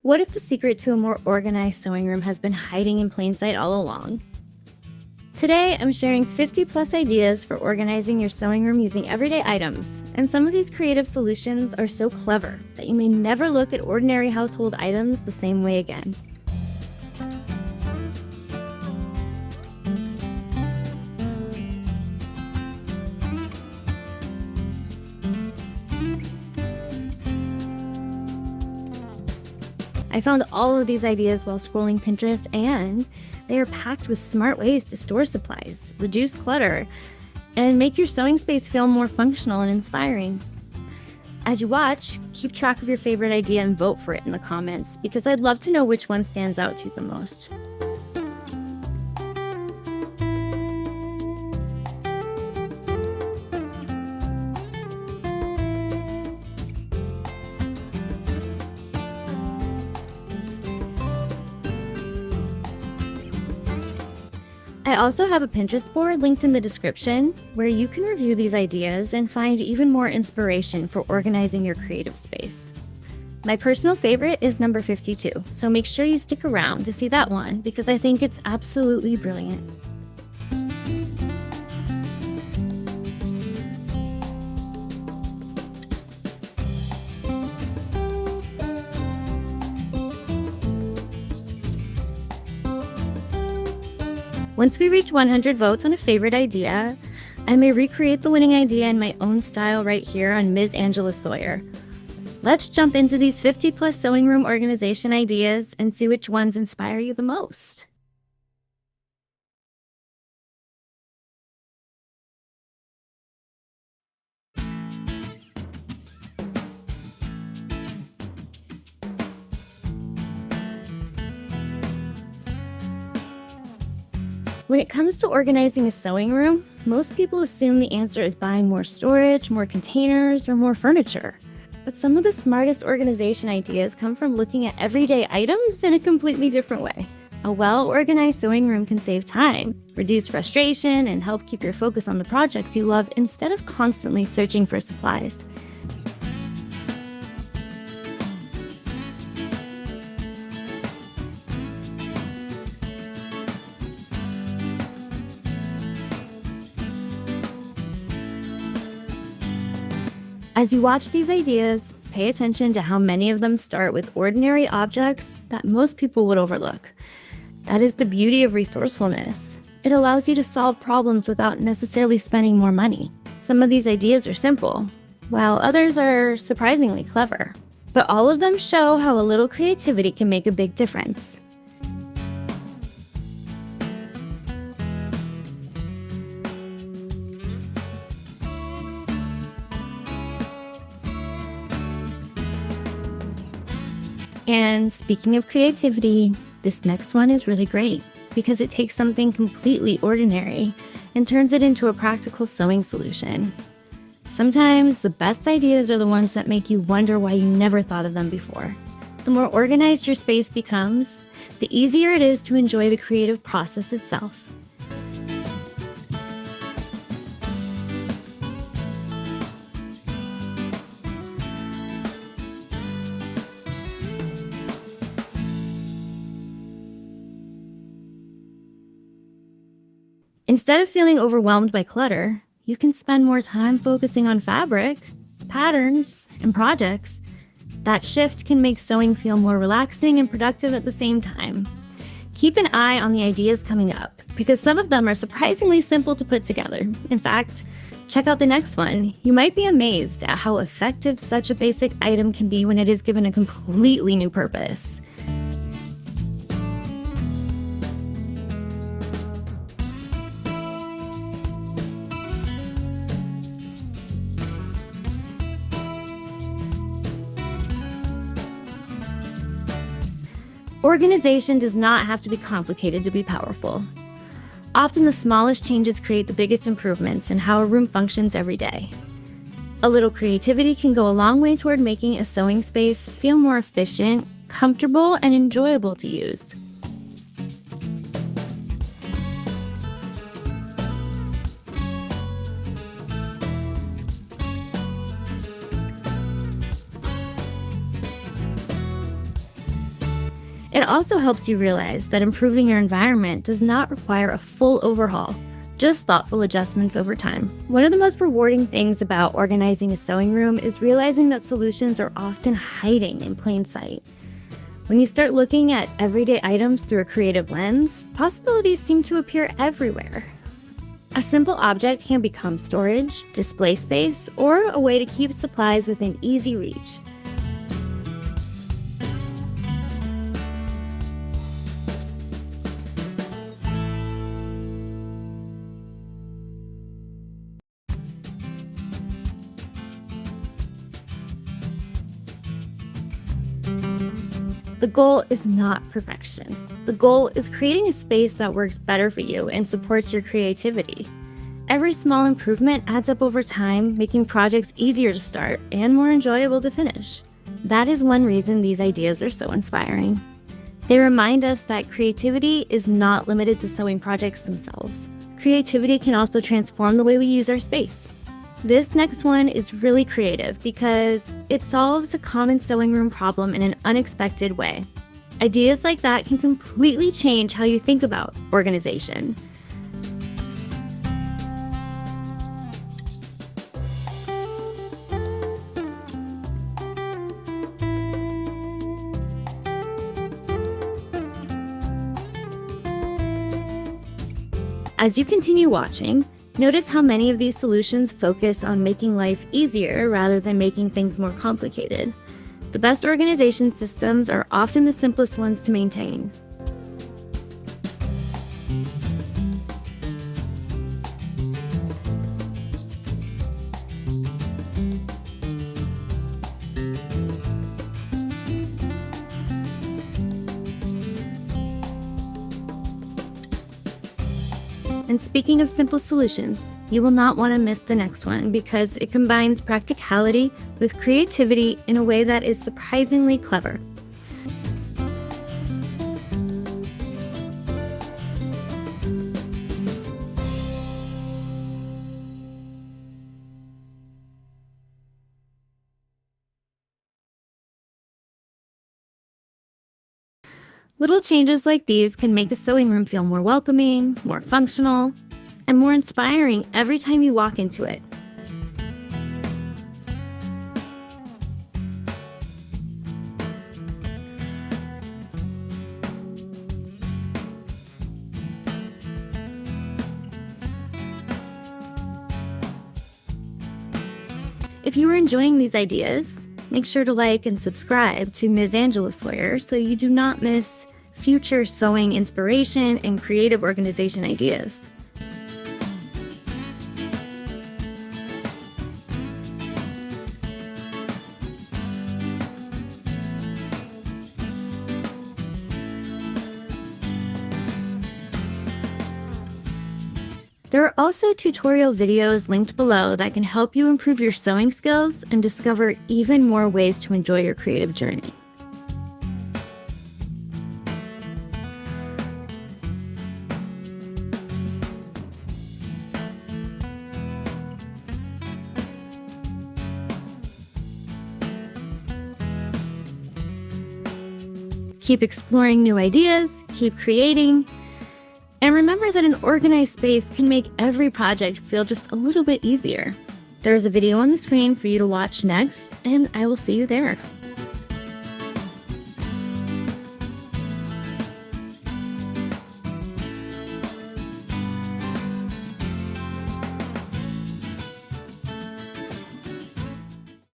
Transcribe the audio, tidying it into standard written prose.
What if the secret to a more organized sewing room has been hiding in plain sight all along? Today, I'm sharing 50 plus ideas for organizing your sewing room using everyday items, and some of these creative solutions are so clever that you may never look at ordinary household items the same way again. I found all of these ideas while scrolling Pinterest, and they are packed with smart ways to store supplies, reduce clutter, and make your sewing space feel more functional and inspiring. As you watch, keep track of your favorite idea and vote for it in the comments, because I'd love to know which one stands out to you the most. I also have a Pinterest board linked in the description where you can review these ideas and find even more inspiration for organizing your creative space. My personal favorite is number 52, so make sure you stick around to see that one because I think it's absolutely brilliant. Once we reach 100 votes on a favorite idea, I may recreate the winning idea in my own style right here on MIZ Angela Sawyer. Let's jump into these 50 plus sewing room organization ideas and see which ones inspire you the most. When it comes to organizing a sewing room, most people assume the answer is buying more storage, more containers, or more furniture. But some of the smartest organization ideas come from looking at everyday items in a completely different way. A well-organized sewing room can save time, reduce frustration, and help keep your focus on the projects you love instead of constantly searching for supplies. As you watch these ideas, pay attention to how many of them start with ordinary objects that most people would overlook. That is the beauty of resourcefulness. It allows you to solve problems without necessarily spending more money. Some of these ideas are simple, while others are surprisingly clever. But all of them show how a little creativity can make a big difference. And speaking of creativity, this next one is really great because it takes something completely ordinary and turns it into a practical sewing solution. Sometimes the best ideas are the ones that make you wonder why you never thought of them before. The more organized your space becomes, the easier it is to enjoy the creative process itself. Instead of feeling overwhelmed by clutter, you can spend more time focusing on fabric, patterns, and projects. That shift can make sewing feel more relaxing and productive at the same time. Keep an eye on the ideas coming up, because some of them are surprisingly simple to put together. In fact, check out the next one. You might be amazed at how effective such a basic item can be when it is given a completely new purpose. Organization does not have to be complicated to be powerful. Often the smallest changes create the biggest improvements in how a room functions every day. A little creativity can go a long way toward making a sewing space feel more efficient, comfortable, and enjoyable to use. It also helps you realize that improving your environment does not require a full overhaul, just thoughtful adjustments over time. One of the most rewarding things about organizing a sewing room is realizing that solutions are often hiding in plain sight. When you start looking at everyday items through a creative lens, possibilities seem to appear everywhere. A simple object can become storage, display space, or a way to keep supplies within easy reach. The goal is not perfection. The goal is creating a space that works better for you and supports your creativity. Every small improvement adds up over time, making projects easier to start and more enjoyable to finish. That is one reason these ideas are so inspiring. They remind us that creativity is not limited to sewing projects themselves. Creativity can also transform the way we use our space. This next one is really creative because it solves a common sewing room problem in an unexpected way. Ideas like that can completely change how you think about organization. As you continue watching, notice how many of these solutions focus on making life easier rather than making things more complicated. The best organization systems are often the simplest ones to maintain. And speaking of simple solutions, you will not want to miss the next one because it combines practicality with creativity in a way that is surprisingly clever. Little changes like these can make a sewing room feel more welcoming, more functional, and more inspiring every time you walk into it. If you are enjoying these ideas, make sure to like and subscribe to Ms. Angela Sawyer so you do not miss future sewing inspiration and creative organization ideas. There are also tutorial videos linked below that can help you improve your sewing skills and discover even more ways to enjoy your creative journey. Keep exploring new ideas, keep creating, and remember that an organized space can make every project feel just a little bit easier. There is a video on the screen for you to watch next, and I will see you there.